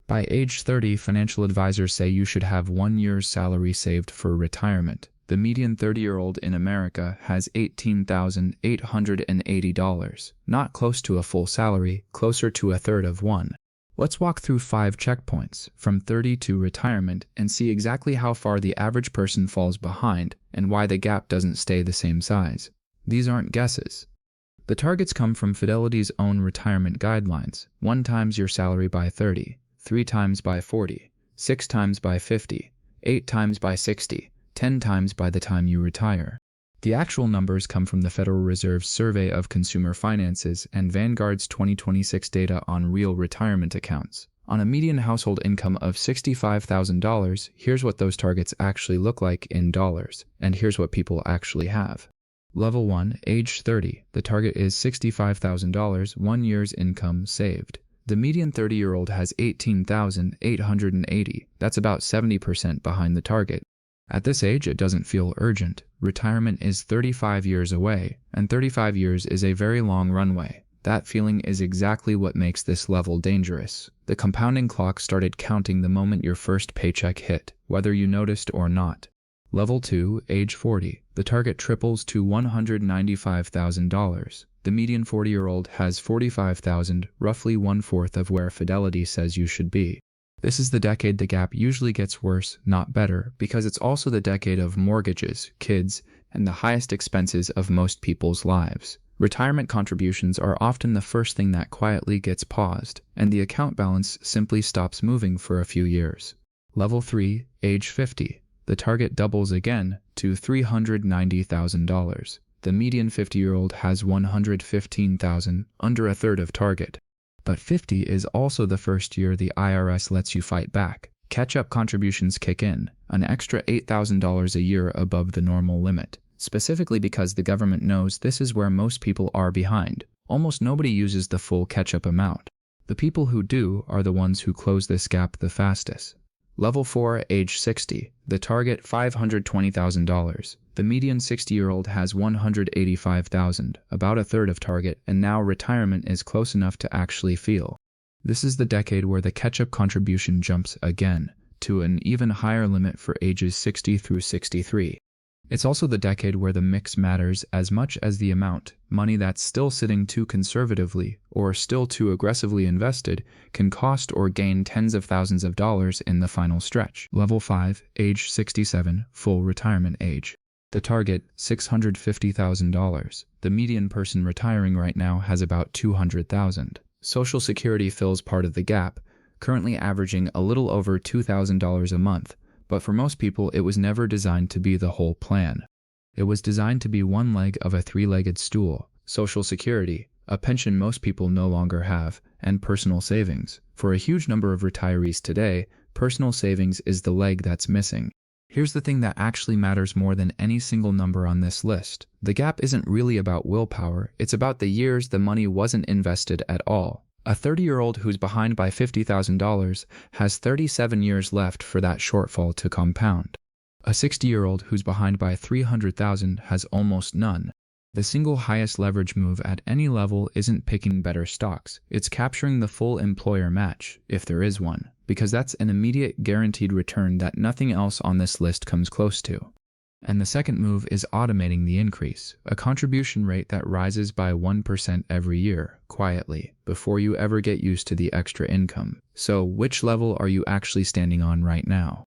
By age 30, financial advisors say you should have 1 year's salary saved for retirement. The median 30-year-old in America has $18,880, not close to a full salary, closer to a third of one. Let's walk through 5 checkpoints from 30 to retirement and see exactly how far the average person falls behind and why the gap doesn't stay the same size. These aren't guesses. The targets come from Fidelity's own retirement guidelines: 1 times your salary by 30, 3 times by 40, 6 times by 50, 8 times by 60, 10 times by the time you retire. The actual numbers come from the Federal Reserve's Survey of Consumer Finances and Vanguard's 2026 data on real retirement accounts. On a median household income of $65,000, here's what those targets actually look like in dollars, and here's what people actually have. Level 1, age 30. The target is $65,000, 1 year's income saved. The median 30-year-old has $18,880. That's about 70% behind the target. At this age, it doesn't feel urgent. Retirement is 35 years away, and 35 years is a very long runway. That feeling is exactly what makes this level dangerous. The compounding clock started counting the moment your first paycheck hit, whether you noticed or not. Level 2, age 40. The target triples to $195,000. The median 40-year-old has $45,000, roughly 1/4 of where Fidelity says you should be. This is the decade the gap usually gets worse, not better, because it's also the decade of mortgages, kids, and the highest expenses of most people's lives. Retirement contributions are often the first thing that quietly gets paused, and the account balance simply stops moving for a few years. Level 3, age 50. The target doubles again to $390,000. The median 50-year-old has $115,000, under a third of target. But 50 is also the first year the IRS lets you fight back. Catch-up contributions kick in, an extra $8,000 a year above the normal limit, specifically because the government knows this is where most people are behind. Almost nobody uses the full catch-up amount. The people who do are the ones who close this gap the fastest. Level 4, age 60. The target, $520,000. The median 60-year-old has $185,000, about a third of target, and now retirement is close enough to actually feel. This is the decade where the catch-up contribution jumps again, to an even higher limit for ages 60 through 63. It's also the decade where the mix matters as much as the amount. Money that's still sitting too conservatively or still too aggressively invested can cost or gain tens of thousands of dollars in the final stretch. Level 5, age 67, full retirement age. The target, $650,000. The median person retiring right now has about $200,000. Social Security fills part of the gap, currently averaging a little over $2,000 a month. But for most people, it was never designed to be the whole plan. It was designed to be one leg of a three-legged stool: Social Security, a pension most people no longer have, and personal savings. For a huge number of retirees today, personal savings is the leg that's missing. Here's the thing that actually matters more than any single number on this list. The gap isn't really about willpower, it's about the years the money wasn't invested at all. A 30-year-old who's behind by $50,000 has 37 years left for that shortfall to compound. A 60-year-old who's behind by $300,000 has almost none. The single highest leverage move at any level isn't picking better stocks. It's capturing the full employer match, if there is one, because that's an immediate guaranteed return that nothing else on this list comes close to. And the second move is automating the increase, a contribution rate that rises by 1% every year, quietly, before you ever get used to the extra income. So, which level are you actually standing on right now?